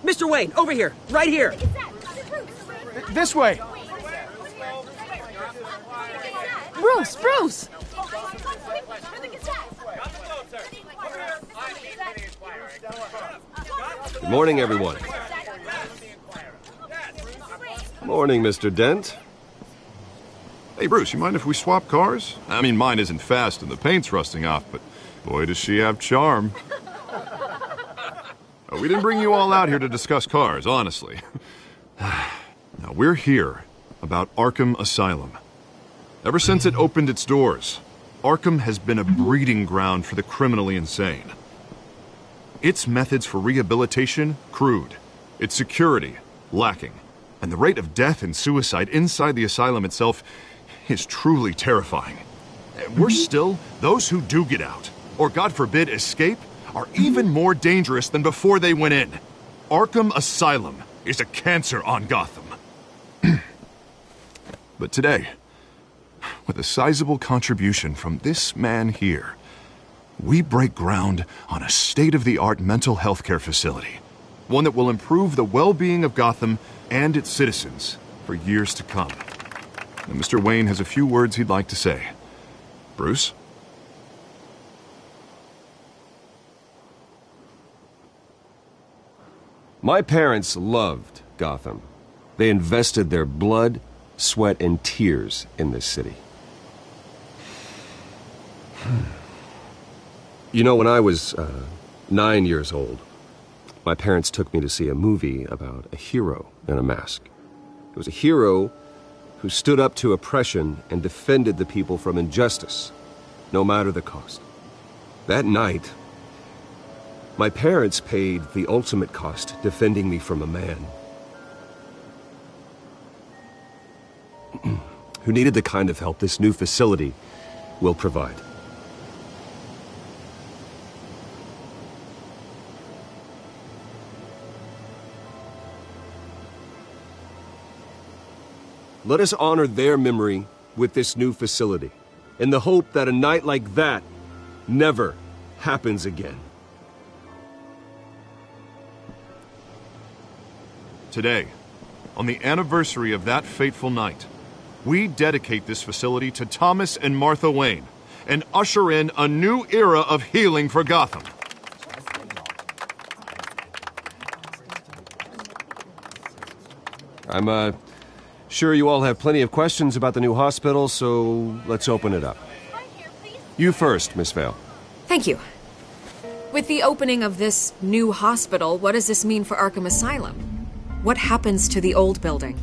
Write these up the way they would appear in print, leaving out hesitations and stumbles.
Mr. Wayne, over here, right here. This way. Bruce! Good morning, everyone. Morning, Mr. Dent. Hey, Bruce, you mind if we swap cars? I mean, mine isn't fast and the paint's rusting off, but boy, does she have charm. We didn't bring you all out here to discuss cars, honestly. Now, we're here about Arkham Asylum. Ever since it opened its doors, Arkham has been a breeding ground for the criminally insane. Its methods for rehabilitation, crude. Its security, lacking. And the rate of death and suicide inside the asylum itself is truly terrifying. We're still, those who do get out, or God forbid escape, are even more dangerous than before they went in. Arkham Asylum is a cancer on Gotham. But today, with a sizable contribution from this man here, we break ground on a state-of-the-art mental health care facility. One that will improve the well-being of Gotham and its citizens for years to come. And Mr. Wayne has a few words he'd like to say. Bruce? My parents loved Gotham. They invested their blood, sweat, and tears in this city. You know, when I was 9 years old, my parents took me to see a movie about a hero in a mask. It was a hero who stood up to oppression and defended the people from injustice, no matter the cost. That night, my parents paid the ultimate cost defending me from a man who needed the kind of help this new facility will provide. Let us honor their memory with this new facility, in the hope that a night like that never happens again. Today, on the anniversary of that fateful night, we dedicate this facility to Thomas and Martha Wayne and usher in a new era of healing for Gotham. I'm sure you all have plenty of questions about the new hospital, so let's open it up. You first, Miss Vale. Thank you. With the opening of this new hospital, what does this mean for Arkham Asylum? What happens to the old building?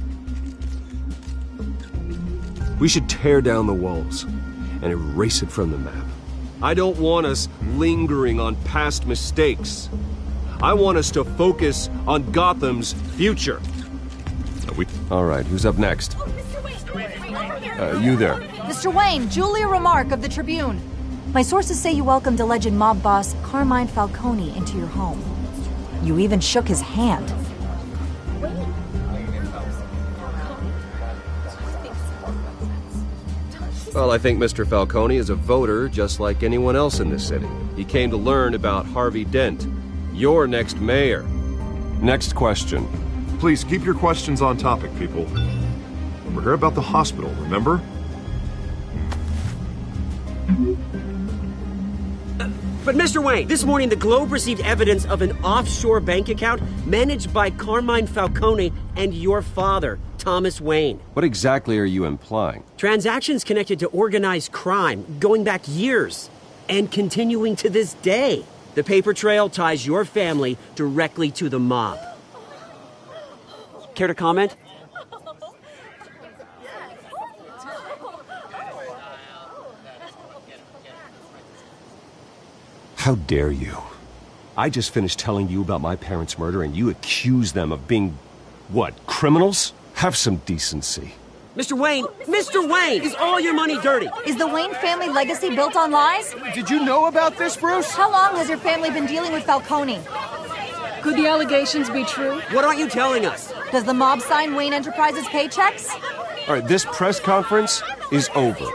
We should tear down the walls and erase it from the map. I don't want us lingering on past mistakes. I want us to focus on Gotham's future. All right, who's up next? You there. Mr. Wayne, Julia Remark of the Tribune. My sources say you welcomed alleged mob boss Carmine Falcone into your home. You even shook his hand. Well, I think Mr. Falcone is a voter just like anyone else in this city. He came to learn about Harvey Dent, your next mayor. Next question. Please keep your questions on topic, people. We're here about the hospital, remember? But Mr. Wayne, this morning the Globe received evidence of an offshore bank account managed by Carmine Falcone and your father, Thomas Wayne. What exactly are you implying? Transactions connected to organized crime going back years and continuing to this day. The paper trail ties your family directly to the mob. Care to comment? How dare you? I just finished telling you about my parents' murder and you accuse them of being, what, criminals? Have some decency. Mr. Wayne! Mr. Wayne! Is all your money dirty? Is the Wayne family legacy built on lies? Did you know about this, Bruce? How long has your family been dealing with Falcone? Could the allegations be true? What aren't you telling us? Does the mob sign Wayne Enterprises paychecks? All right, this press conference is over.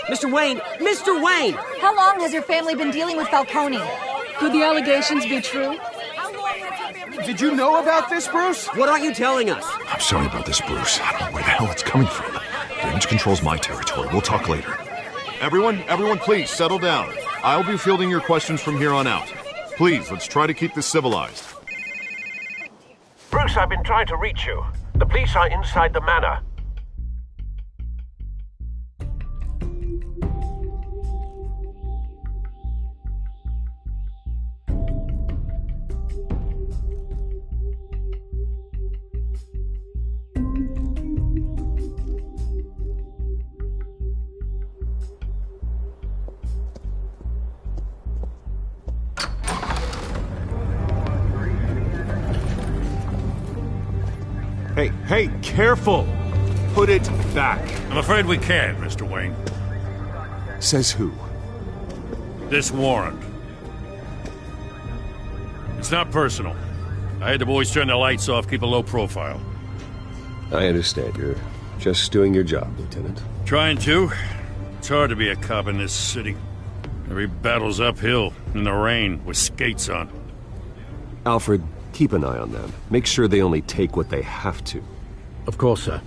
Mr. Wayne! Mr. Wayne! How long has your family been dealing with Falcone? Could the allegations be true? Did you know about this, Bruce? What aren't you telling us? I'm sorry about this, Bruce. I don't know where the hell it's coming from. Damage control's my territory. We'll talk later. Everyone, please settle down. I'll be fielding your questions from here on out. Please, let's try to keep this civilized. Bruce, I've been trying to reach you. The police are inside the manor. Hey, careful! Put it back. I'm afraid we can't, Mr. Wayne. Says who? This warrant. It's not personal. I had the boys turn the lights off, keep a low profile. I understand. You're just doing your job, Lieutenant. Trying to. It's hard to be a cop in this city. Every battle's uphill, in the rain, with skates on. Alfred, keep an eye on them. Make sure they only take what they have to. Of course, sir.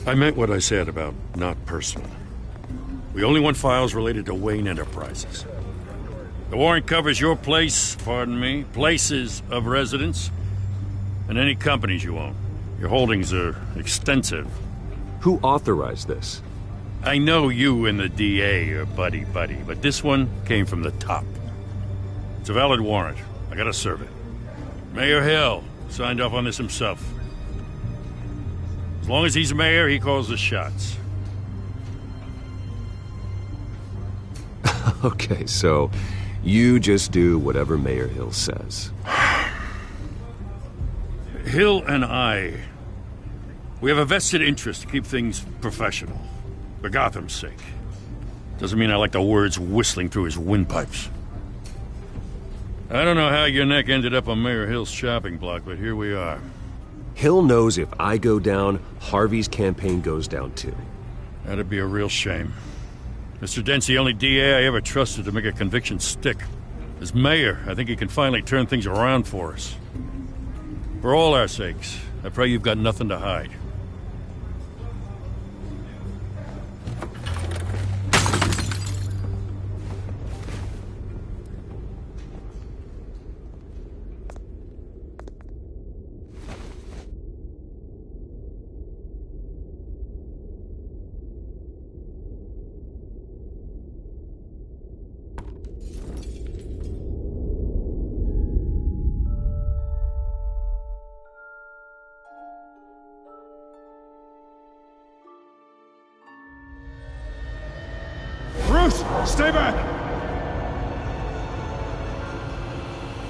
I meant what I said about not personal. We only want files related to Wayne Enterprises. The warrant covers your place, pardon me, places of residence, and any companies you own. Your holdings are extensive. Who authorized this? I know you and the DA are buddy-buddy, but this one came from the top. It's a valid warrant. I gotta serve it. Mayor Hill signed off on this himself. As long as he's mayor, he calls the shots. Okay, so you just do whatever Mayor Hill says. Hill and we have a vested interest to keep things professional. For Gotham's sake. Doesn't mean I like the words whistling through his windpipes. I don't know how your neck ended up on Mayor Hill's shopping block, but here we are. Hill knows if I go down, Harvey's campaign goes down too. That'd be a real shame. Mr. Dent's the only DA I ever trusted to make a conviction stick. As mayor, I think he can finally turn things around for us. For all our sakes, I pray you've got nothing to hide. Stay back!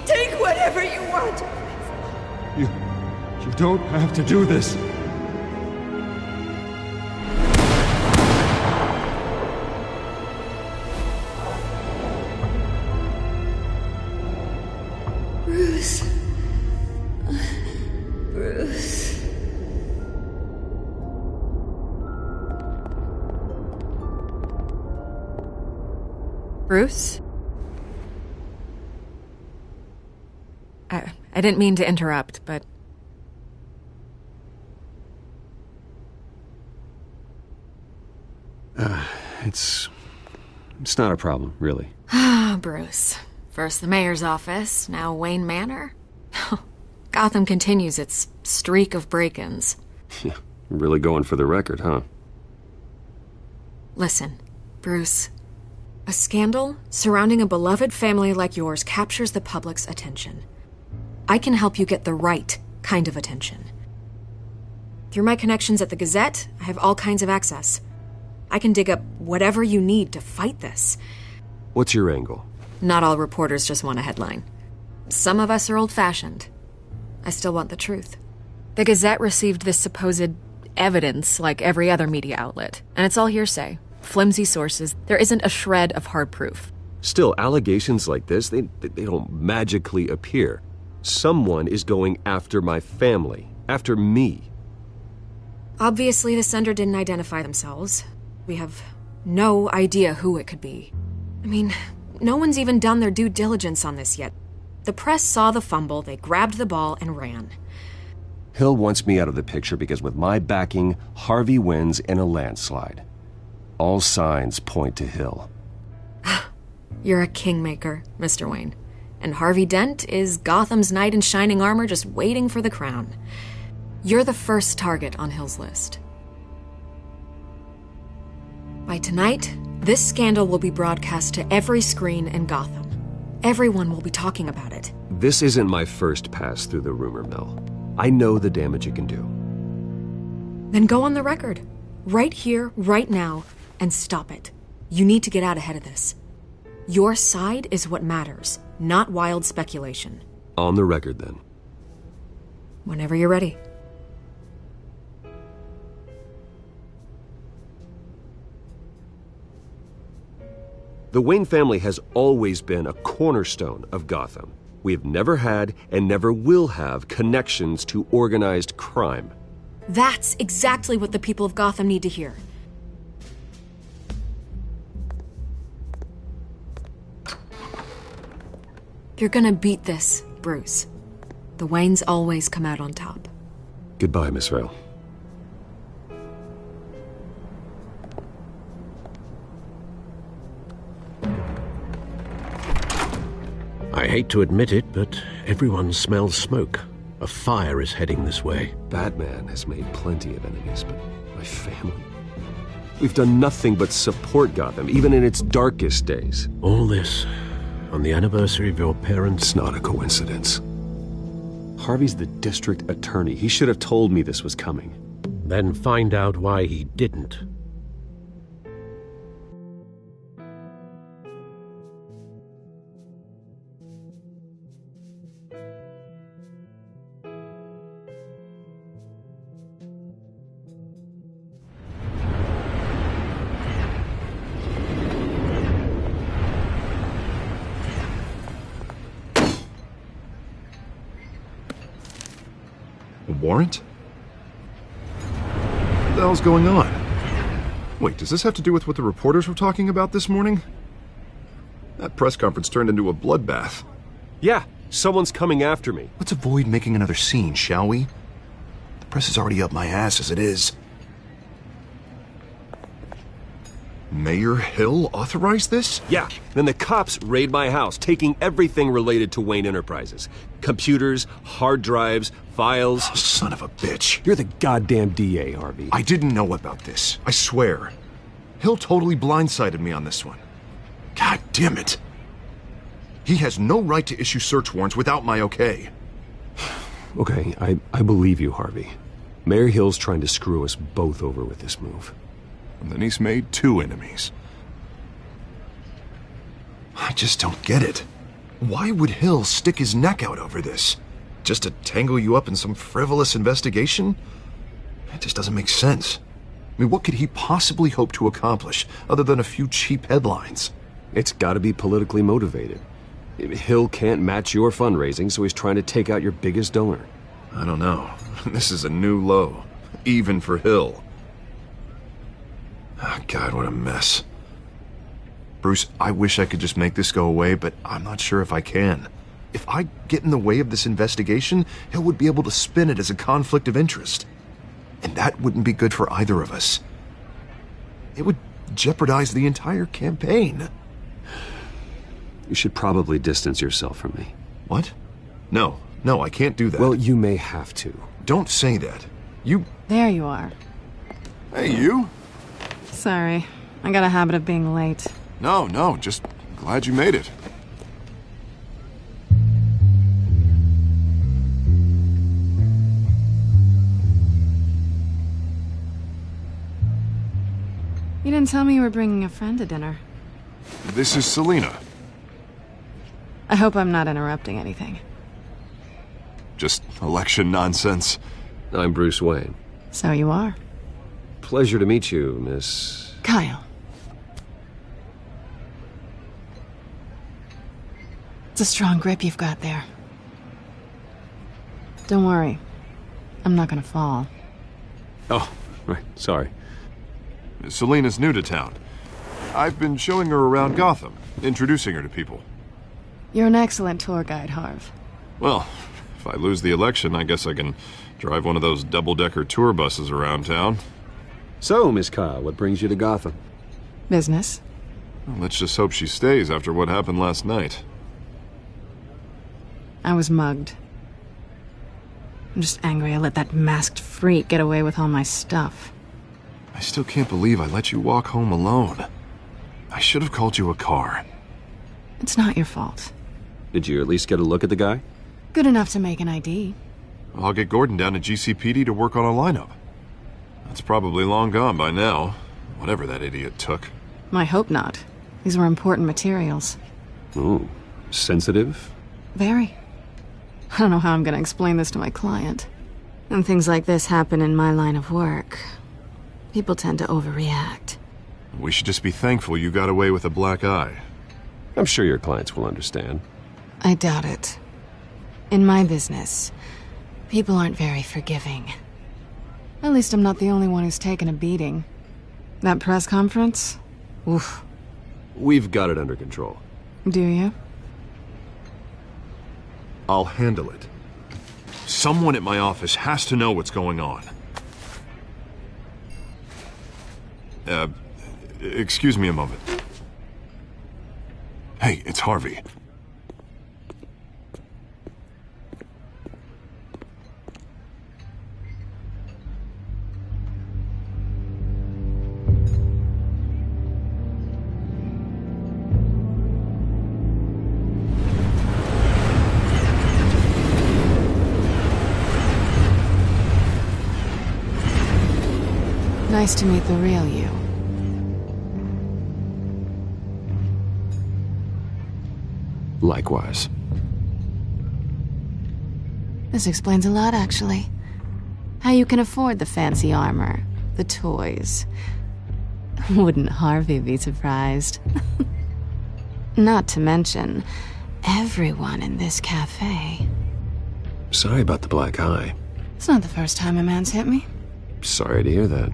Take whatever you want! You don't have to do this. Bruce. Bruce. Bruce? I didn't mean to interrupt, but... It's not a problem, really. Ah, Bruce. First the mayor's office, now Wayne Manor. Gotham continues its streak of break-ins. Yeah, really going for the record, huh? Listen, Bruce. A scandal surrounding a beloved family like yours captures the public's attention. I can help you get the right kind of attention. Through my connections at the Gazette, I have all kinds of access. I can dig up whatever you need to fight this. What's your angle? Not all reporters just want a headline. Some of us are old-fashioned. I still want the truth. The Gazette received this supposed evidence like every other media outlet, and it's all hearsay. Flimsy sources. There isn't a shred of hard proof. Still, allegations like this, they don't magically appear. Someone is going after my family, after me. Obviously, the sender didn't identify themselves. We have no idea who it could be. I mean, no one's even done their due diligence on this yet. The press saw the fumble, they grabbed the ball and ran. Hill wants me out of the picture because with my backing, Harvey wins in a landslide. All signs point to Hill. You're a kingmaker, Mr. Wayne. And Harvey Dent is Gotham's knight in shining armor just waiting for the crown. You're the first target on Hill's list. By tonight, this scandal will be broadcast to every screen in Gotham. Everyone will be talking about it. This isn't my first pass through the rumor mill. I know the damage it can do. Then go on the record. Right here, right now, and stop it. You need to get out ahead of this. Your side is what matters, not wild speculation. On the record, then. Whenever you're ready. The Wayne family has always been a cornerstone of Gotham. We have never had and never will have connections to organized crime. That's exactly what the people of Gotham need to hear. You're gonna beat this, Bruce. The Waynes always come out on top. Goodbye, Miss Vale. I hate to admit it, but everyone smells smoke. A fire is heading this way. Batman has made plenty of enemies, but my family... We've done nothing but support Gotham, even in its darkest days. All this on the anniversary of your parents'... It's not a coincidence. Harvey's the district attorney. He should have told me this was coming. Then find out why he didn't. Warrant? What the hell's going on? Wait, does this have to do with what the reporters were talking about this morning? That press conference turned into a bloodbath. Yeah, someone's coming after me. Let's avoid making another scene, shall we? The press is already up my ass as it is. Mayor Hill authorized this? Yeah, then the cops raid my house, taking everything related to Wayne Enterprises. Computers, hard drives, files. Oh, son of a bitch. You're the goddamn DA, Harvey. I didn't know about this. I swear. Hill totally blindsided me on this one. God damn it. He has no right to issue search warrants without my okay. Okay, I believe you, Harvey. Mayor Hill's trying to screw us both over with this move. And then he's made 2 enemies. I just don't get it. Why would Hill stick his neck out over this? Just to tangle you up in some frivolous investigation? It just doesn't make sense. I mean, what could he possibly hope to accomplish other than a few cheap headlines? It's gotta be politically motivated. Hill can't match your fundraising, so he's trying to take out your biggest donor. I don't know. This is a new low. Even for Hill. Oh, God, what a mess. Bruce, I wish I could just make this go away, but I'm not sure if I can. If I get in the way of this investigation, Hill would be able to spin it as a conflict of interest. And that wouldn't be good for either of us. It would jeopardize the entire campaign. You should probably distance yourself from me. What? No, I can't do that. Well, you may have to. Don't say that. You... There you are. Hey, you? Sorry, I got a habit of being late. No, just glad you made it. You didn't tell me you were bringing a friend to dinner. This is Selena. I hope I'm not interrupting anything. Just election nonsense. I'm Bruce Wayne. So you are. Pleasure to meet you, Miss... Kyle. It's a strong grip you've got there. Don't worry. I'm not gonna fall. Oh, right. Sorry. Selena's new to town. I've been showing her around Gotham, introducing her to people. You're an excellent tour guide, Harv. Well, if I lose the election, I guess I can drive one of those double-decker tour buses around town. So, Miss Kyle, what brings you to Gotham? Business. Well, let's just hope she stays after what happened last night. I was mugged. I'm just angry I let that masked freak get away with all my stuff. I still can't believe I let you walk home alone. I should have called you a car. It's not your fault. Did you at least get a look at the guy? Good enough to make an ID. I'll get Gordon down to GCPD to work on a lineup. That's probably long gone by now, whatever that idiot took. I hope not. These were important materials. Ooh, sensitive? Very. I don't know how I'm going to explain this to my client. When things like this happen in my line of work, people tend to overreact. We should just be thankful you got away with a black eye. I'm sure your clients will understand. I doubt it. In my business, people aren't very forgiving. At least I'm not the only one who's taken a beating. That press conference? Oof. We've got it under control. Do you? I'll handle it. Someone at my office has to know what's going on. Excuse me a moment. Hey, it's Harvey. Nice to meet the real you. Likewise. This explains a lot, actually. How you can afford the fancy armor, the toys. Wouldn't Harvey be surprised? Not to mention, everyone in this cafe. Sorry about the black eye. It's not the first time a man's hit me. Sorry to hear that.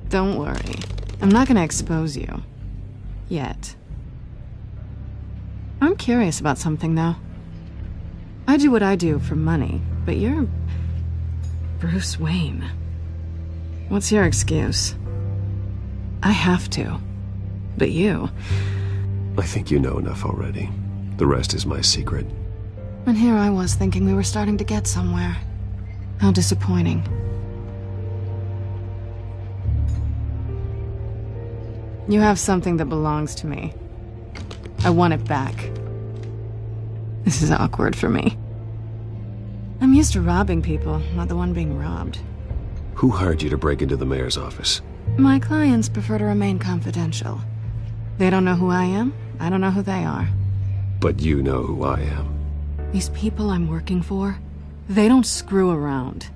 Don't worry. I'm not gonna expose you. Yet. I'm curious about something, though. I do what I do for money, but you're... Bruce Wayne. What's your excuse? I have to. But you... I think you know enough already. The rest is my secret. And here I was thinking we were starting to get somewhere. How disappointing. You have something that belongs to me. I want it back. This is awkward for me. I'm used to robbing people, not the one being robbed. Who hired you to break into the mayor's office? My clients prefer to remain confidential. They don't know who I am, I don't know who they are. But you know who I am. These people I'm working for, they don't screw around.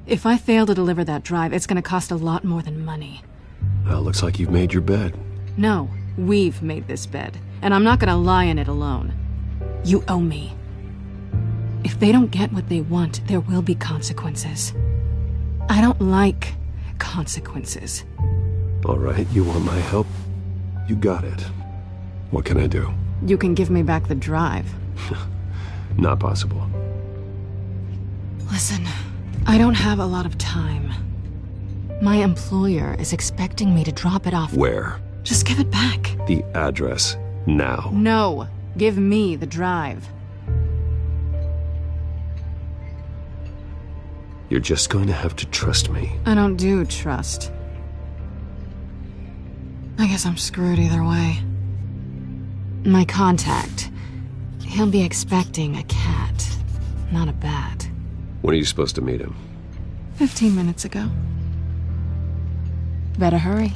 If I fail to deliver that drive, it's gonna cost a lot more than money. Well, looks like you've made your bed. No, we've made this bed, and I'm not gonna lie in it alone. You owe me. If they don't get what they want, there will be consequences. I don't like consequences. All right, you want my help? You got it. What can I do? You can give me back the drive. Not possible. Listen, I don't have a lot of time. My employer is expecting me to drop it off. Where? Just give it back. The address, now. No, give me the drive. You're just going to have to trust me. I don't do trust. I guess I'm screwed either way. My contact, he'll be expecting a cat, not a bat. When are you supposed to meet him? 15 minutes ago. Better hurry.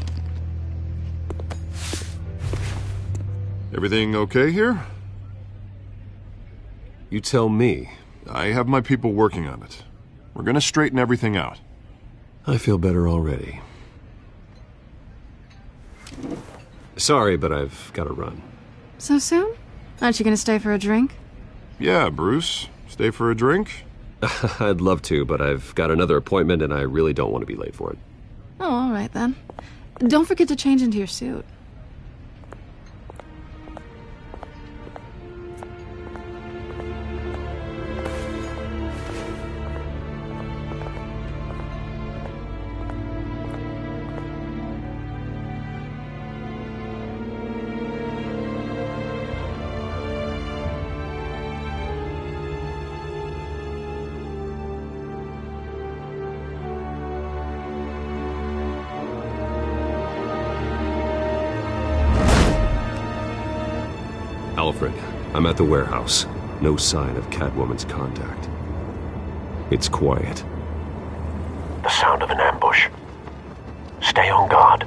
Everything okay here? You tell me. I have my people working on it. We're gonna straighten everything out. I feel better already. Sorry, but I've got to run. So soon? Aren't you gonna stay for a drink? Yeah, Bruce. Stay for a drink? I'd love to, but I've got another appointment and I really don't want to be late for it. Oh, all right then. Don't forget to change into your suit. Alfred, I'm at the warehouse. No sign of Catwoman's contact. It's quiet. The sound of an ambush. Stay on guard.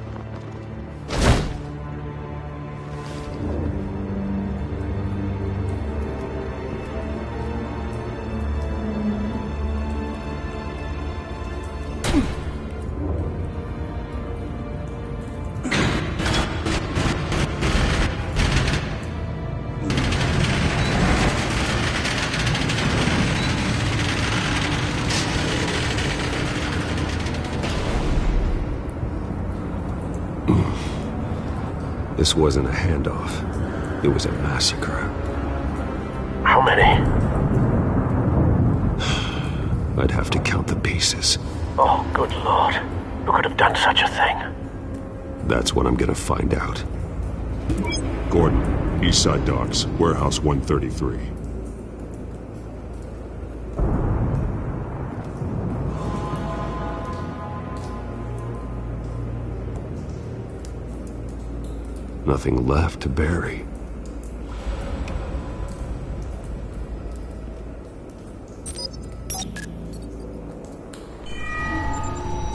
This wasn't a handoff. It was a massacre. How many? I'd have to count the pieces. Oh, good Lord. Who could have done such a thing? That's what I'm gonna find out. Gordon, Eastside Docks, Warehouse 133. Nothing left to bury.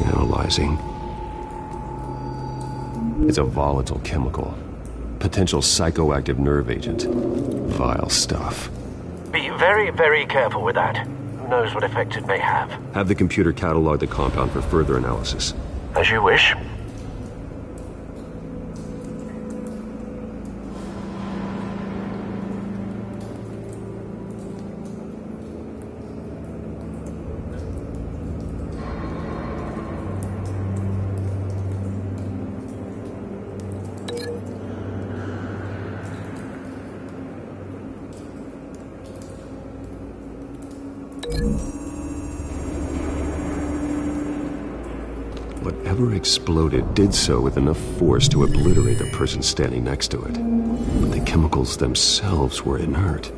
Analyzing. It's a volatile chemical. Potential psychoactive nerve agent. Vile stuff. Be very, very careful with that. Who knows what effect it may have. Have the computer catalog the compound for further analysis. As you wish. Whatever exploded did so with enough force to obliterate the person standing next to it. But the chemicals themselves were inert,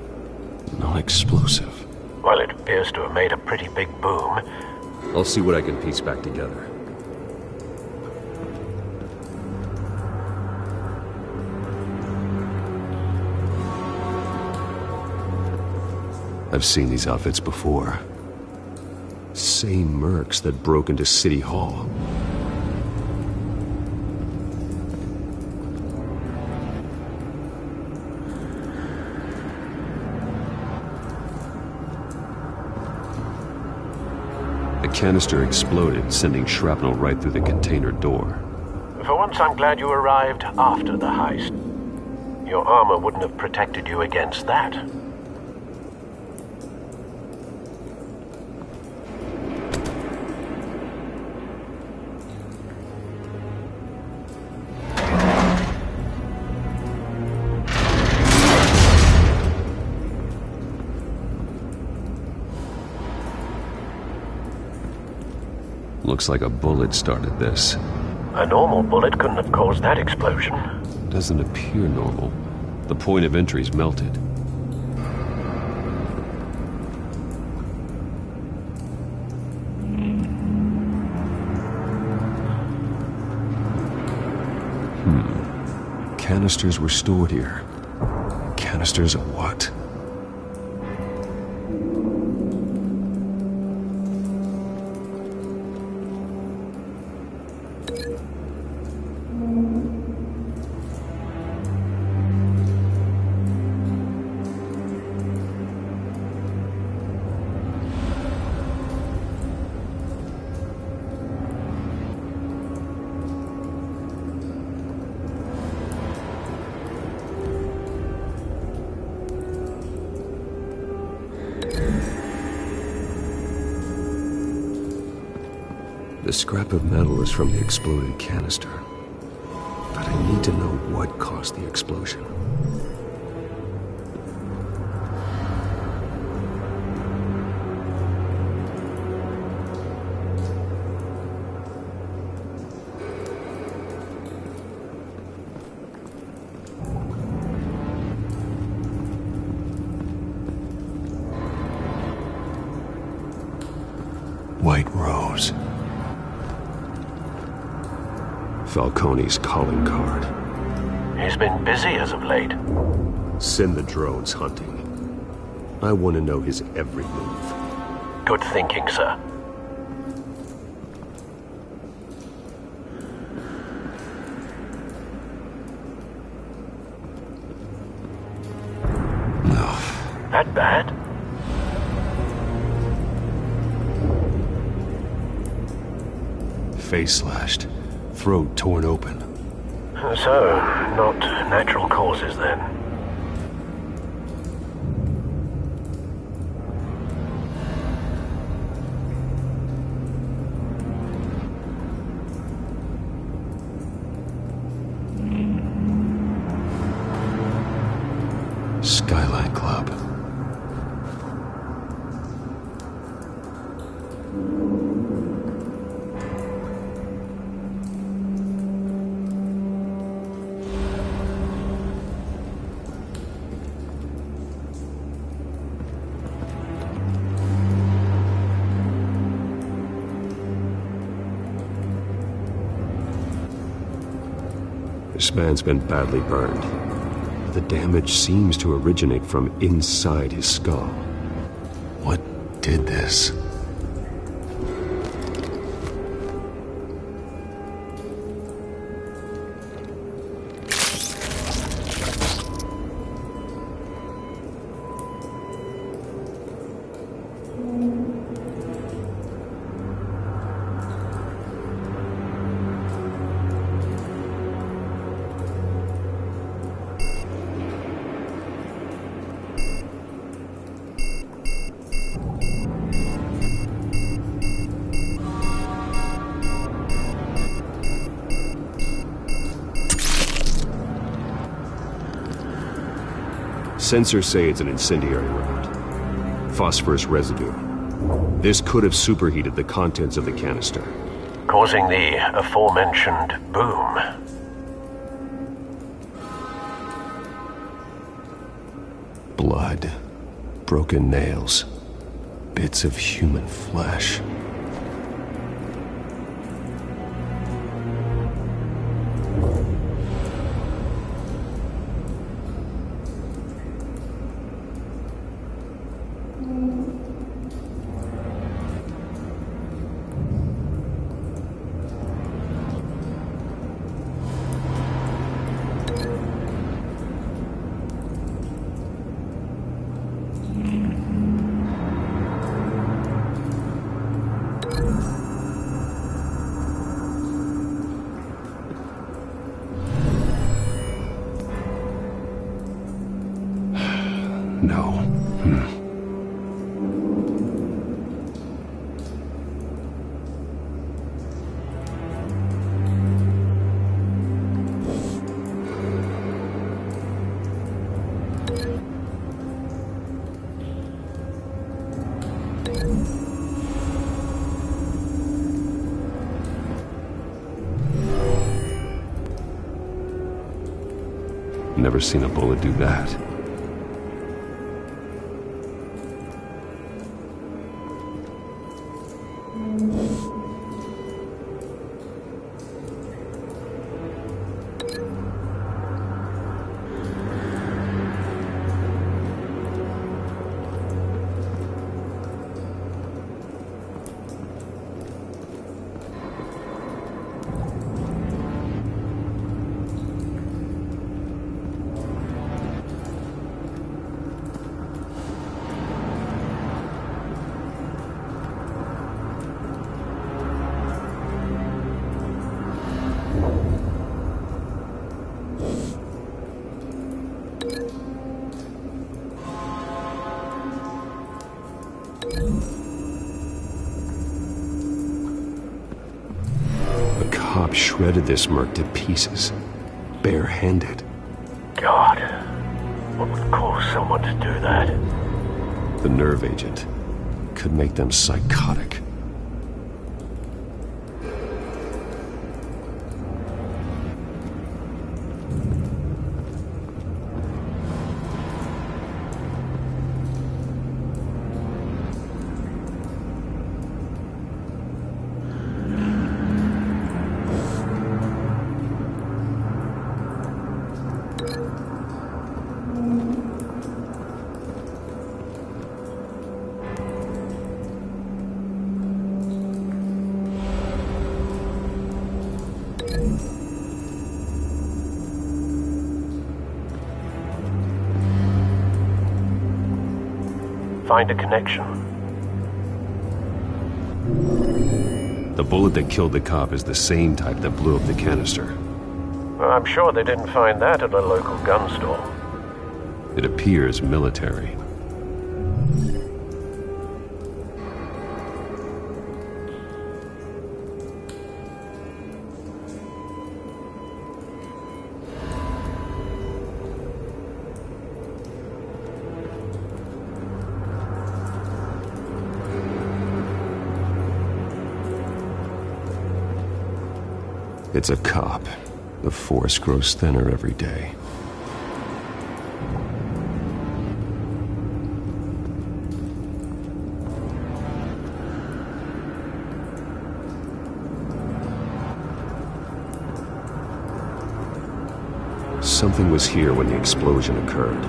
non-explosive. Well, it appears to have made a pretty big boom. I'll see what I can piece back together. I've seen these outfits before. Same mercs that broke into City Hall. The canister exploded, sending shrapnel right through the container door. For once, I'm glad you arrived after the heist. Your armor wouldn't have protected you against that. Looks like a bullet started this. A normal bullet couldn't have caused that explosion. Doesn't appear normal. The point of entry's melted. Canisters were stored here. Canisters of what? The scrap of metal is from the exploded canister. But I need to know what caused the explosion. White Rose. Falcone's calling card. He's been busy as of late. Send the drones hunting. I want to know his every move. Good thinking, sir. That bad? Face slashed, throat torn open. So, not natural causes then. Skyline Club. This man's been badly burned. The damage seems to originate from inside his skull. What did this? Sensors say it's an incendiary round. Phosphorus residue. This could have superheated the contents of the canister, causing the aforementioned boom. Blood, broken nails, bits of human flesh. No. Never seen a bullet do that. cop shredded this merc to pieces, barehanded. God, what would cause someone to do that? The nerve agent could make them psychotic. Find a connection. The bullet that killed the cop is the same type that blew up the canister. I'm sure they didn't find that at a local gun store. It appears military. It's a cop. The force grows thinner every day. Something was here when the explosion occurred.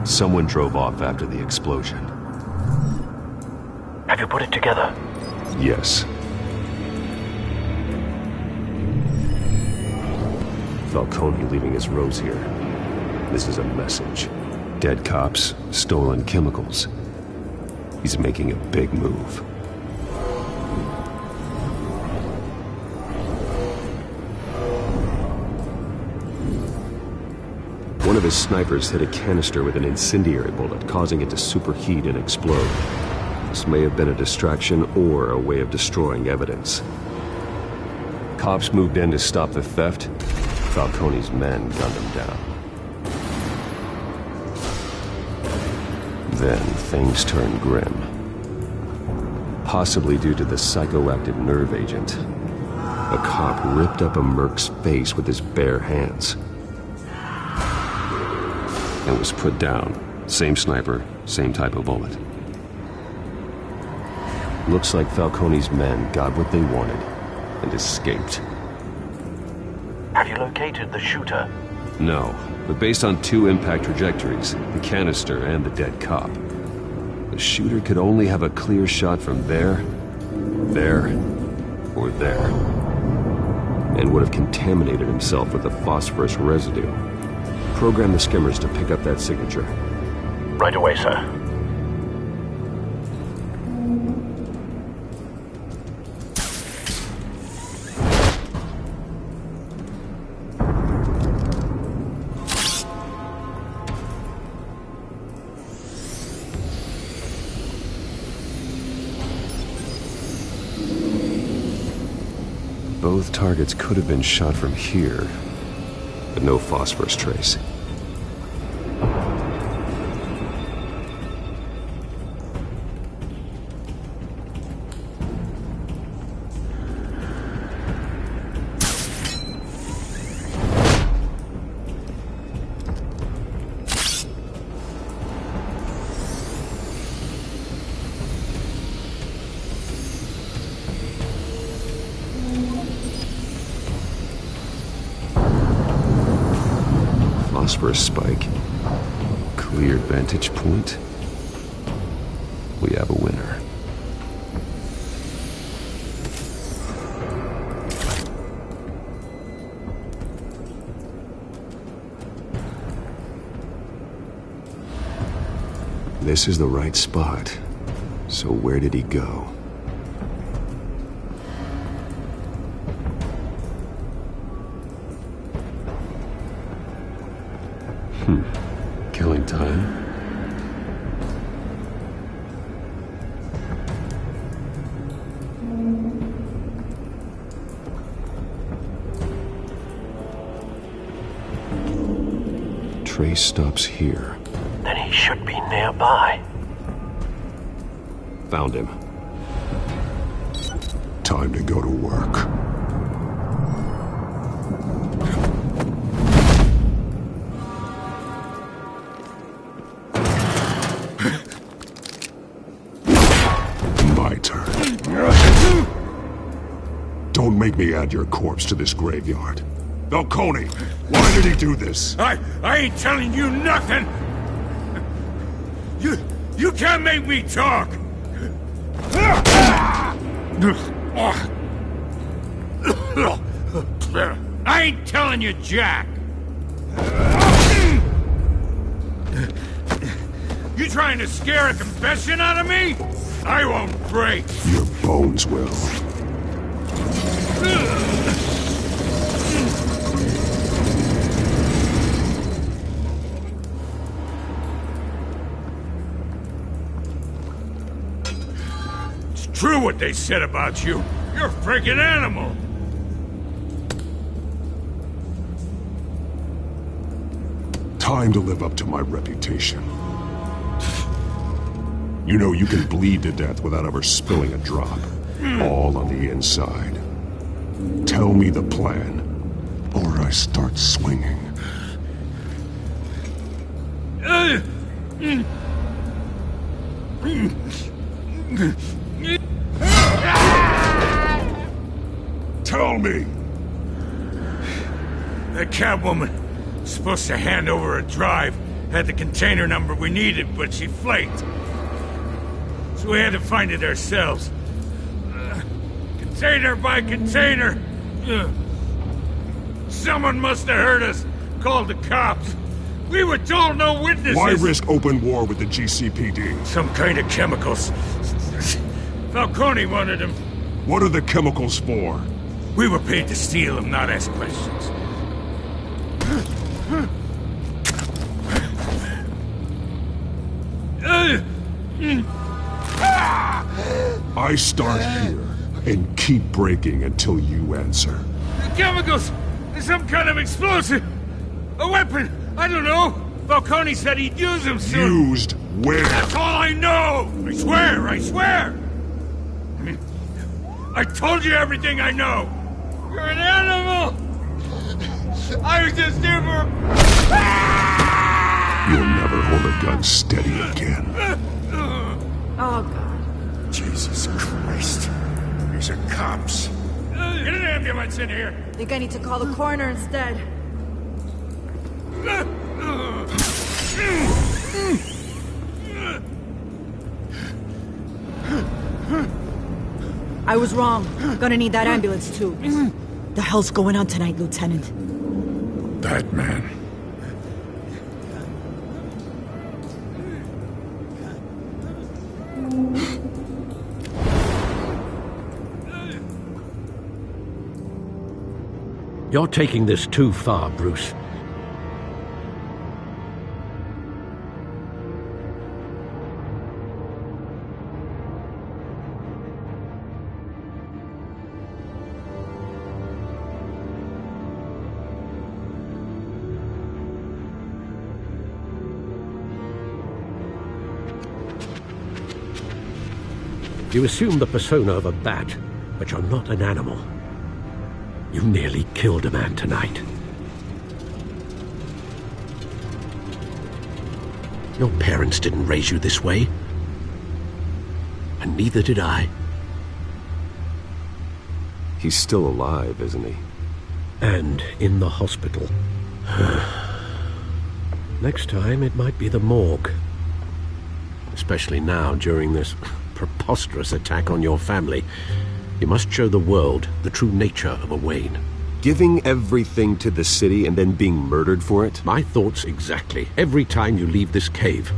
Someone drove off after the explosion. Have you put it together? Yes. Falcone leaving his rose here. This is a message. Dead cops, stolen chemicals. He's making a big move. One of his snipers hit a canister with an incendiary bullet, causing it to superheat and explode. This may have been a distraction or a way of destroying evidence. Cops moved in to stop the theft. Falcone's men gunned him down. Then things turned grim. Possibly due to the psychoactive nerve agent. A cop ripped up a merc's face with his bare hands. And was put down. Same sniper, same type of bullet. Looks like Falcone's men got what they wanted and escaped. Have you located the shooter? No, but based on two impact trajectories, the canister and the dead cop, the shooter could only have a clear shot from there, or there, and would have contaminated himself with the phosphorus residue. Program the skimmers to pick up that signature. Right away, sir. Both targets could have been shot from here, but no phosphorus trace. phosphorus spike. Clear vantage point. We have a winner. This is the right spot. So where did he go? Killing time? Trace stops here. Then he should be nearby. Found him. Time to go to work. My turn. Don't make me add your corpse to this graveyard. Falcone, why did he do this? I ain't telling you nothing! You can't make me talk! I ain't telling you jack! You trying to scare a confession out of me? I won't break! Your bones will. True what they said about you. You're a freaking animal. Time to live up to my reputation. You know you can bleed to death without ever spilling a drop. All on the inside. Tell me the plan, or I start swinging. Tell me! That Catwoman was supposed to hand over a drive, had the container number we needed, but she flaked. So we had to find it ourselves. Container by container. Someone must have heard us, called the cops. We were told no witnesses. Why risk open war with the GCPD? Some kind of chemicals. Falcone wanted them. What are the chemicals for? We were paid to steal them, not ask questions. I start here and keep breaking until you answer. The chemicals! Some kind of explosive! A weapon! I don't know! Falcone said he'd use them soon! Used where? That's all I know! I swear! I swear! I told you everything I know! You're an animal! I was just here for... You'll never hold a gun steady again. Oh, God. Jesus Christ. These are cops. Get an ambulance in here! I think I need to call the coroner instead. I was wrong. Gonna need that ambulance, too. The hell's going on tonight, Lieutenant? That man. You're taking this too far, Bruce. You assume the persona of a bat, but you're not an animal. You nearly killed a man tonight. Your parents didn't raise you this way. And neither did I. He's still alive, isn't he? And in the hospital. Next time, it might be the morgue. Especially now, during this preposterous attack on your family. You must show the world the true nature of a Wayne. Giving everything to the city and then being murdered for it? My thoughts exactly. Every time you leave this cave.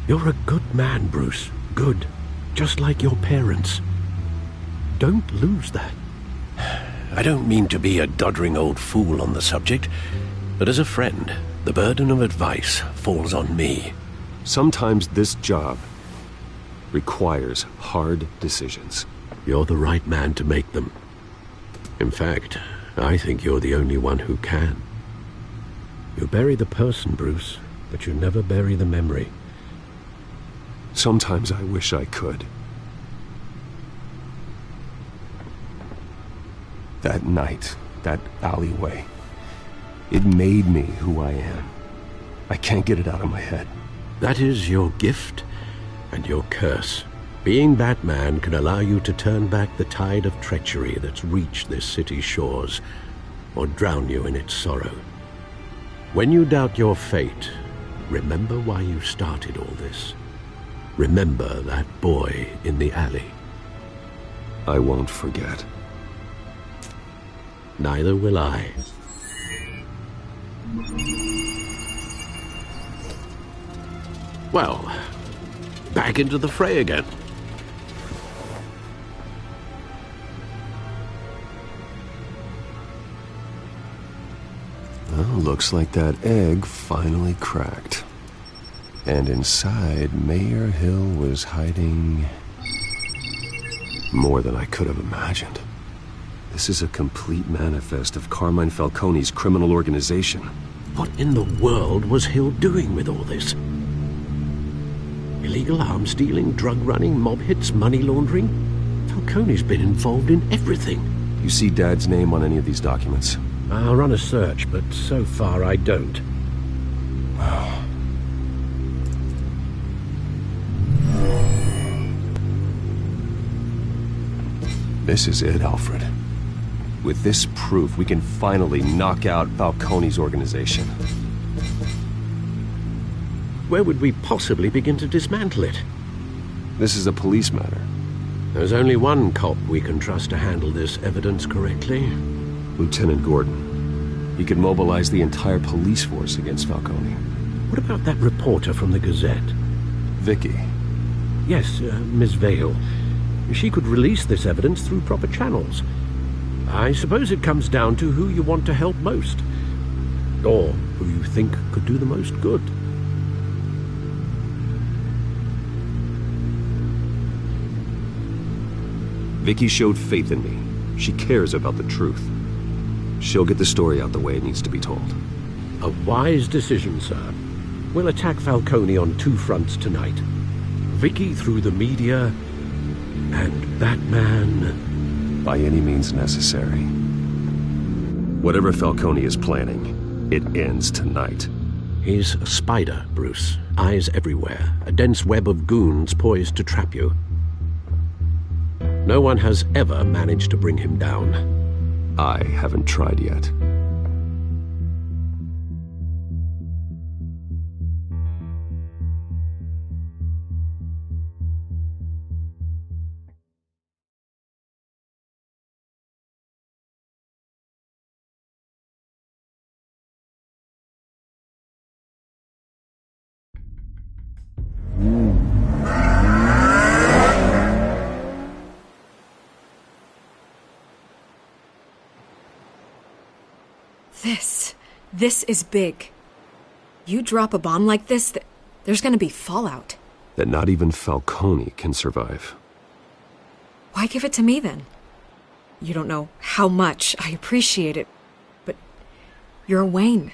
You're a good man, Bruce. Good. Just like your parents. Don't lose that. I don't mean to be a doddering old fool on the subject, but as a friend, the burden of advice falls on me. Sometimes this job requires hard decisions. You're the right man to make them. In fact, I think you're the only one who can. You bury the person, Bruce, but you never bury the memory. Sometimes I wish I could. That night, that alleyway, it made me who I am. I can't get it out of my head. That is your gift and your curse. Being Batman can allow you to turn back the tide of treachery that's reached this city's shores, or drown you in its sorrow. When you doubt your fate, remember why you started all this. Remember that boy in the alley. I won't forget. Neither will I. Well, back into the fray again. Well, looks like that egg finally cracked. And inside, Mayor Hill was hiding more than I could have imagined. This is a complete manifest of Carmine Falcone's criminal organization. What in the world was Hill doing with all this? Illegal arms stealing, drug running, mob hits, money laundering? Falcone's been involved in everything. You see Dad's name on any of these documents? I'll run a search, but so far I don't. This is it, Alfred. With this proof, we can finally knock out Falcone's organization. Where would we possibly begin to dismantle it? This is a police matter. There's only one cop we can trust to handle this evidence correctly. Lieutenant Gordon. He could mobilize the entire police force against Falcone. What about that reporter from the Gazette? Vicky. Yes, Miss Vale. She could release this evidence through proper channels. I suppose it comes down to who you want to help most. Or who you think could do the most good. Vicky showed faith in me. She cares about the truth. She'll get the story out the way it needs to be told. A wise decision, sir. We'll attack Falcone on two fronts tonight. Vicky through the media, and Batman... by any means necessary. Whatever Falcone is planning, it ends tonight. He's a spider, Bruce. Eyes everywhere. A dense web of goons poised to trap you. No one has ever managed to bring him down. I haven't tried yet. This is big. You drop a bomb like this, there's gonna be fallout. That not even Falcone can survive. Why give it to me then? You don't know how much I appreciate it, but you're a Wayne.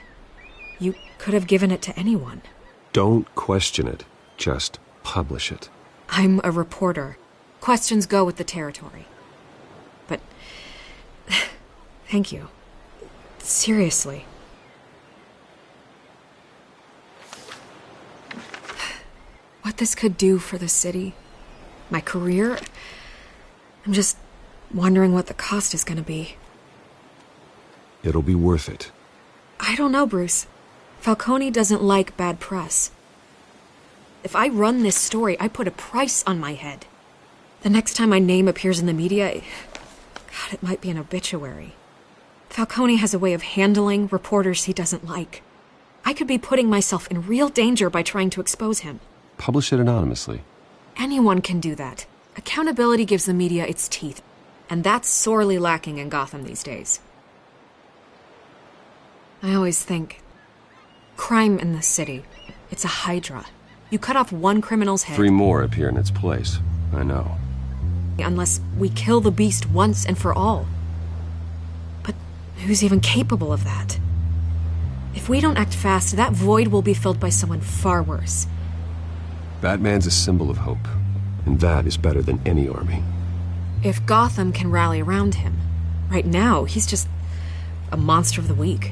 You could have given it to anyone. Don't question it. Just publish it. I'm a reporter. Questions go with the territory. But thank you. Seriously. What this could do for the city, my career, I'm just wondering what the cost is gonna be. It'll be worth it. I don't know, Bruce. Falcone doesn't like bad press. If I run this story, I put a price on my head. The next time my name appears in the media, God, it might be an obituary. Falcone has a way of handling reporters he doesn't like. I could be putting myself in real danger by trying to expose him. Publish it anonymously. Anyone can do that. Accountability gives the media its teeth, and that's sorely lacking in Gotham these days. I always think, crime in this city, it's a hydra. You cut off one criminal's head... 3 more appear in its place. I know. Unless we kill the beast once and for all. But who's even capable of that? If we don't act fast, that void will be filled by someone far worse. Batman's a symbol of hope, and that is better than any army. If Gotham can rally around him, right now he's just a monster of the week.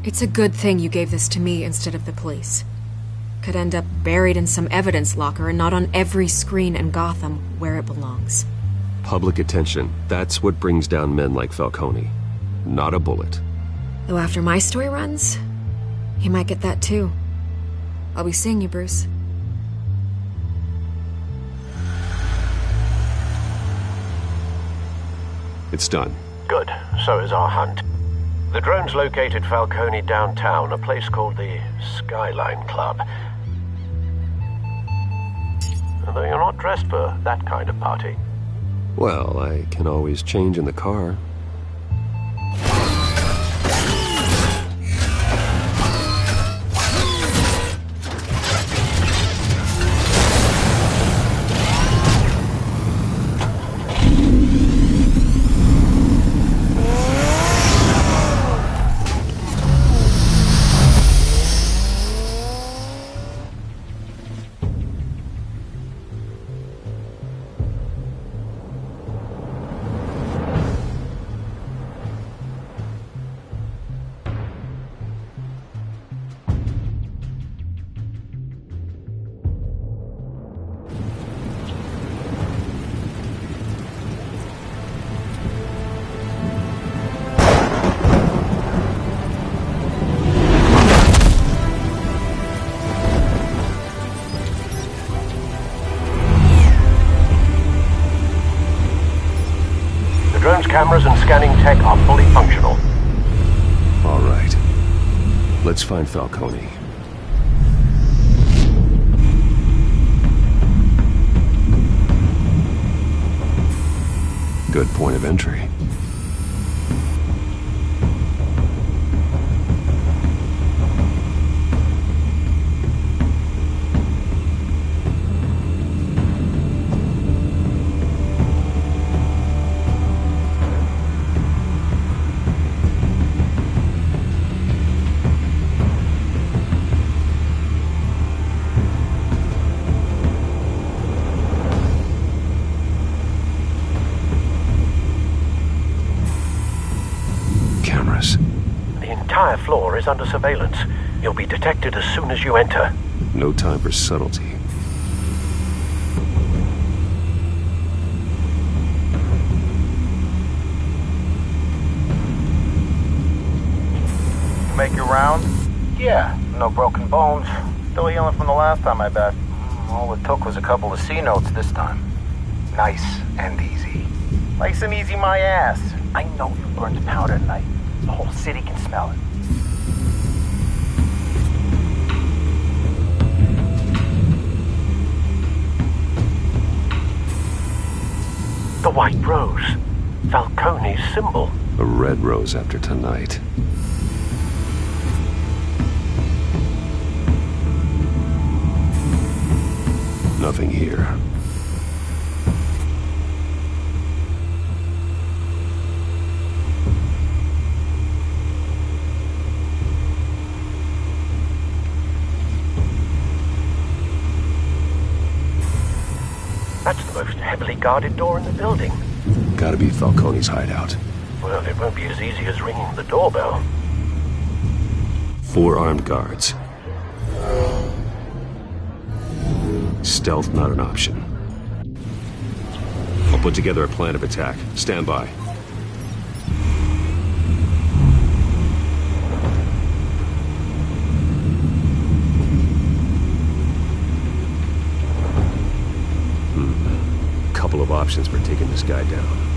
It's a good thing you gave this to me instead of the police. Could end up buried in some evidence locker and not on every screen in Gotham where it belongs. Public attention, that's what brings down men like Falcone. Not a bullet. Though after my story runs, he might get that too. I'll be seeing you, Bruce. It's done. Good. So is our hunt. The drones located Falcone downtown, a place called the Skyline Club. Although you're not dressed for that kind of party. Well, I can always change in the car. Cameras and scanning tech are fully functional. All right. Let's find Falcone. Good point of entry. Floor is under surveillance. You'll be detected as soon as you enter. No time for subtlety. You make your round? Yeah, no broken bones. Still healing from the last time, I bet. All it took was a couple of C notes this time. Nice and easy. Nice and easy my ass. I know you burned powder tonight. The whole city can smell it. The white rose. Falcone's symbol. A red rose after tonight. Nothing here. That's the most heavily guarded door in the building. Gotta be Falcone's hideout. Well, it won't be as easy as ringing the doorbell. 4 armed guards. Stealth not an option. put together a plan of attack. Stand by. Couple of options for taking this guy down.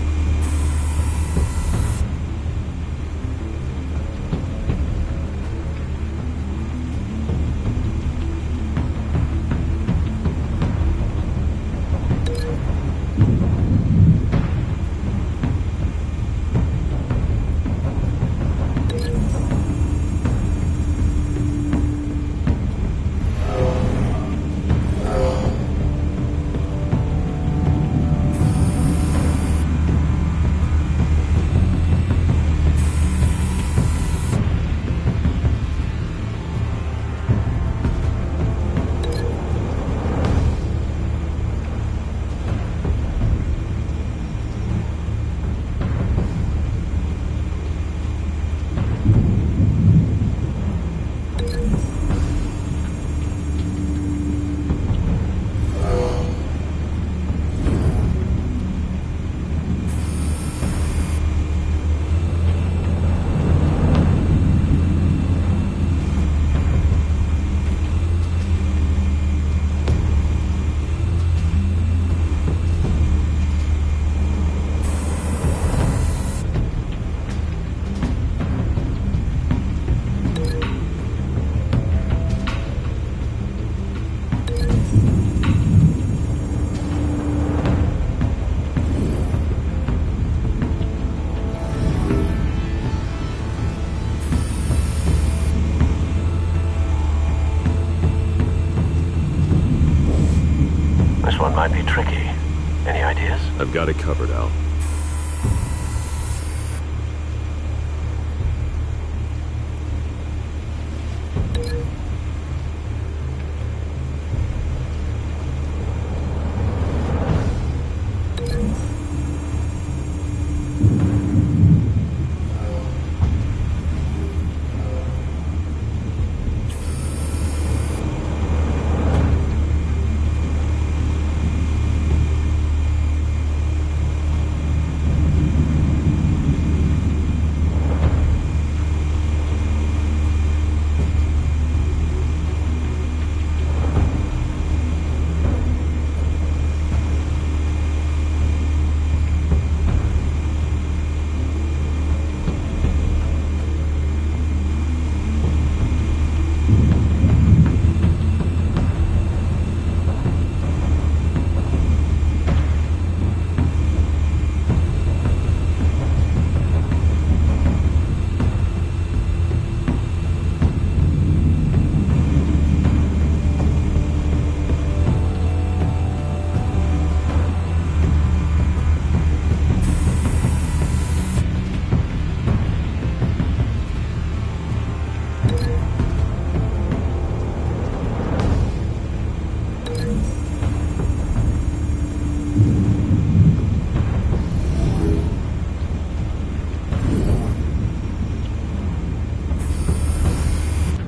Might be tricky. Any ideas? I've got it covered, Al.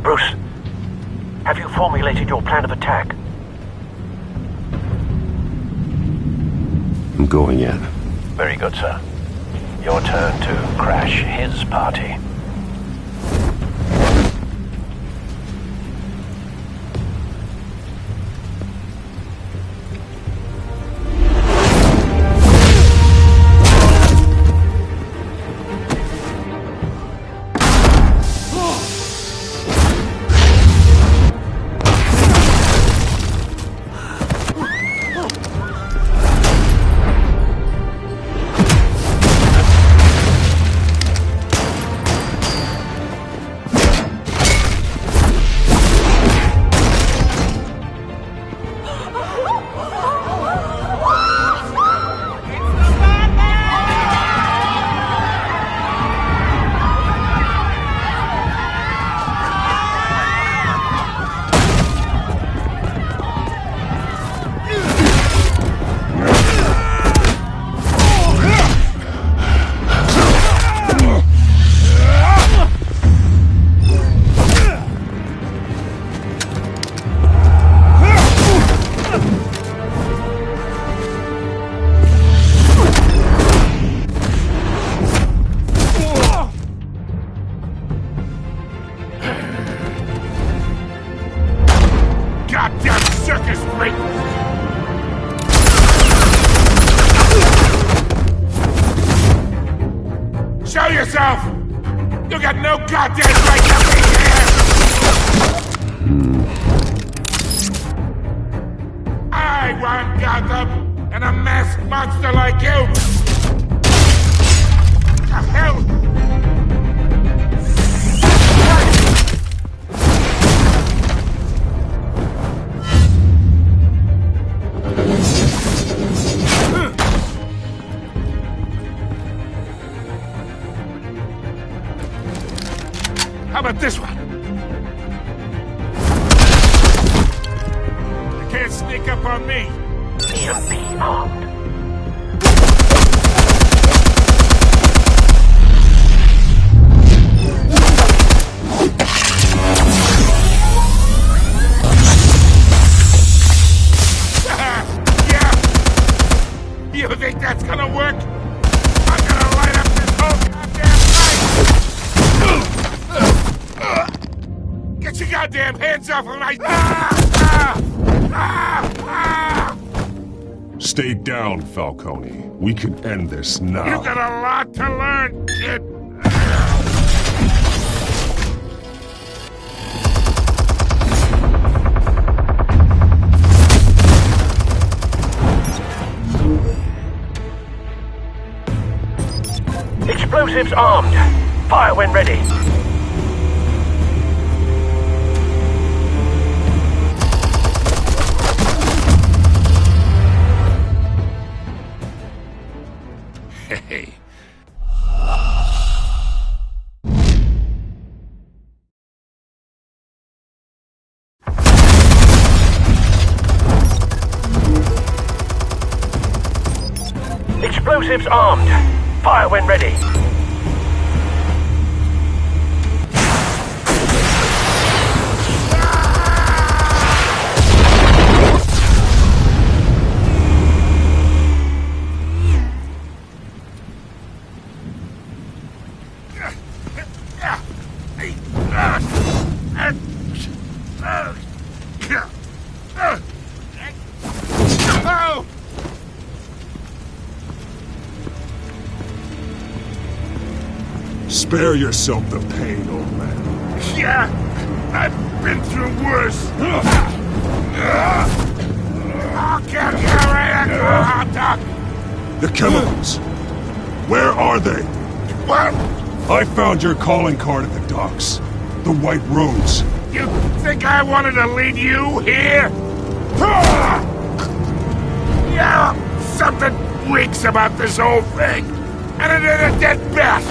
Bruce, have you formulated your plan of attack? I'm going in. Very good, sir. Your turn to crash his party. me! Show yourself! You got no goddamn right to be here! I want Gotham and a masked monster like you! The hell? How about this one? You can't sneak up on me. EMP armed. Yeah. You think that's gonna work? I'm gonna light up this whole goddamn night. Get your goddamn hands off of my... Stay down, Falcone. We can end this now. You got a lot to learn, kid. Explosives armed. Fire when ready. Hey. Explosives armed. Fire when ready. Spare yourself the pain, old man. Yeah, I've been through worse. I'll kill you right after a hot dog. The chemicals. Where are they? What? I found your calling card at the docks. The White Rose. You think I wanted to lead you here? Yeah, something reeks about this whole thing. And it ain't a dead bat.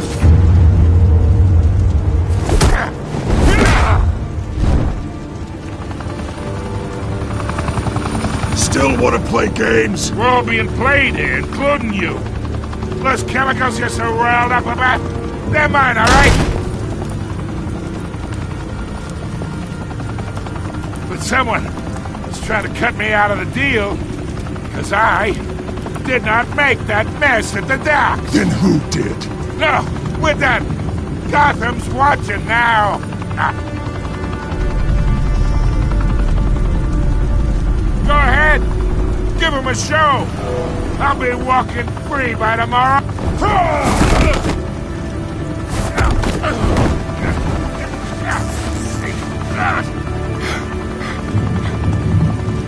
Still want to play games? We're all being played here, including you. Those chemicals you're so riled up about, they're mine, all right? But someone is trying to cut me out of the deal, because I did not make that mess at the docks. Then who did? No, we're done. Gotham's watching now. Go ahead. Give him a show. I'll be walking free by tomorrow.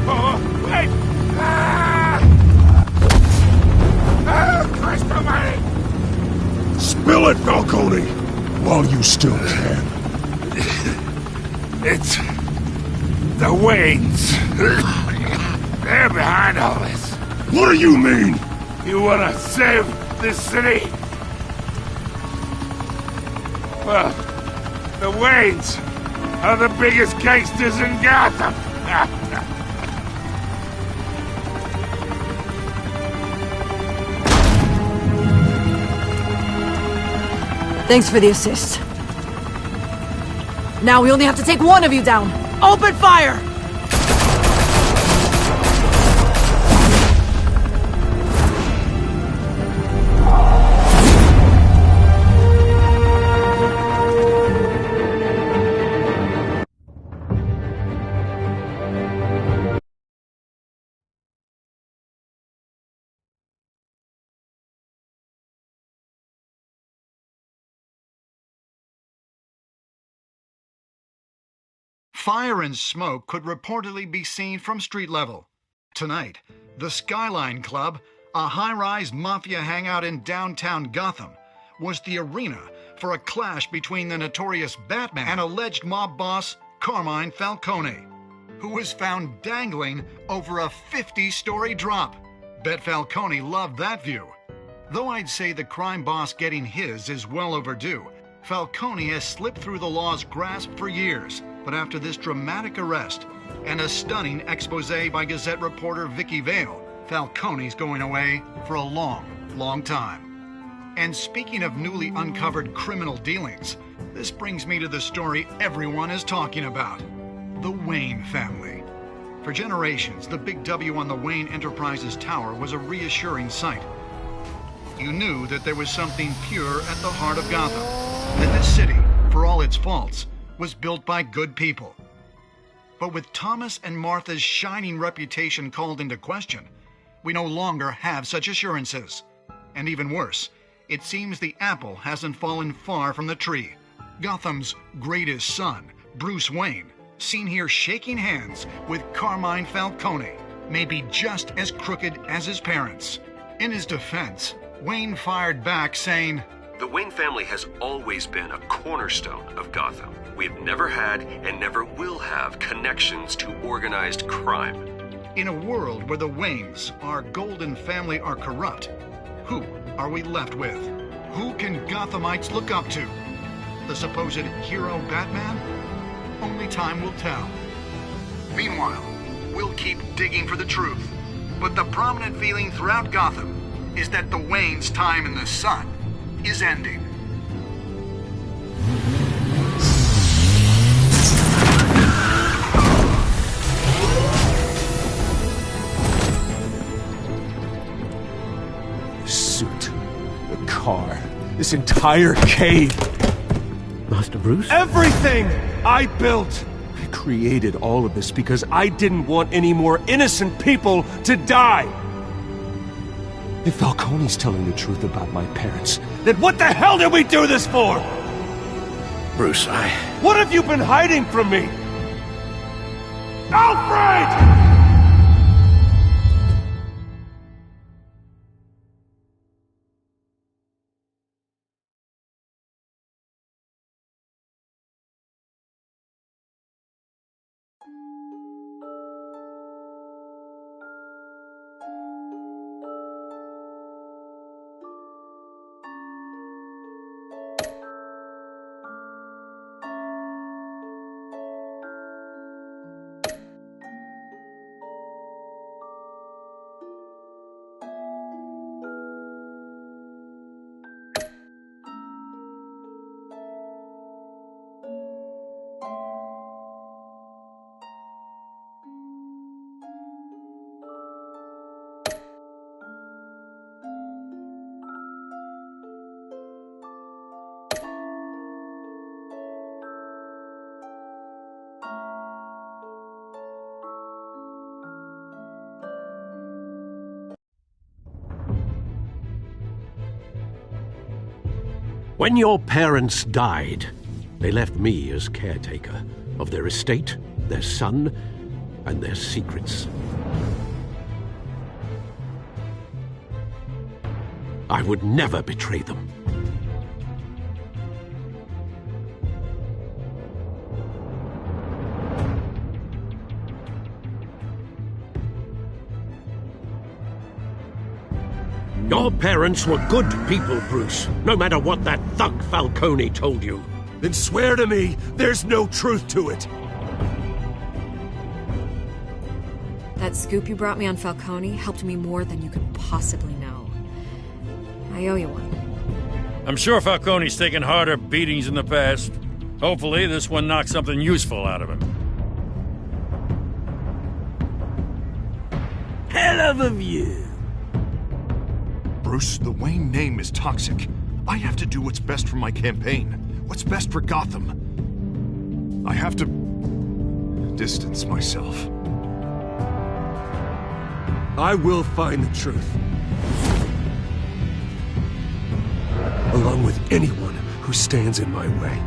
Oh, wait. Christ almighty. Spill it, Falcone, while you still can. It's the Waynes. They're behind all this. What do you mean? You wanna save this city? Well, the Waynes are the biggest gangsters in Gotham. Thanks for the assist. Now we only have to take one of you down. Open fire! Fire and smoke could reportedly be seen from street level. Tonight, the Skyline Club, a high-rise mafia hangout in downtown Gotham, was the arena for a clash between the notorious Batman and alleged mob boss Carmine Falcone, who was found dangling over a 50-story drop. Bet Falcone loved that view. Though I'd say the crime boss getting his is well overdue, Falcone has slipped through the law's grasp for years. But after this dramatic arrest and a stunning expose by Gazette reporter Vicky Vale, Falcone's going away for a long, long time. And speaking of newly uncovered criminal dealings, this brings me to the story everyone is talking about: the Wayne family. For generations, the big W on the Wayne Enterprises Tower was a reassuring sight. You knew that there was something pure at the heart of Gotham, that this city, for all its faults, was built by good people. But with Thomas and Martha's shining reputation called into question, we no longer have such assurances. And even worse, it seems the apple hasn't fallen far from the tree. Gotham's greatest son, Bruce Wayne, seen here shaking hands with Carmine Falcone, may be just as crooked as his parents. In his defense, Wayne fired back saying, "The Wayne family has always been a cornerstone of Gotham. We've never had and never will have connections to organized crime." In a world where the Waynes, our golden family, are corrupt, who are we left with? Who can Gothamites look up to? The supposed hero Batman? Only time will tell. Meanwhile, we'll keep digging for the truth. But the prominent feeling throughout Gotham is that the Waynes' time in the sun is ending. Suit, the car, this entire cave. Master Bruce? Everything I built! I created all of this because I didn't want any more innocent people to die. If Falcone's telling the truth about my parents, then what the hell did we do this for? Bruce, What have you been hiding from me? Alfred! When your parents died, they left me as caretaker of their estate, their son, and their secrets. I would never betray them. Your parents were good people, Bruce, no matter what that thug Falcone told you. Then swear to me there's no truth to it. That scoop you brought me on Falcone helped me more than you could possibly know. I owe you one. I'm sure Falcone's taken harder beatings in the past. Hopefully this one knocks something useful out of him. Hell of a view. Bruce, the Wayne name is toxic. I have to do what's best for my campaign. What's best for Gotham. I have to distance myself. I will find the truth. Along with anyone who stands in my way.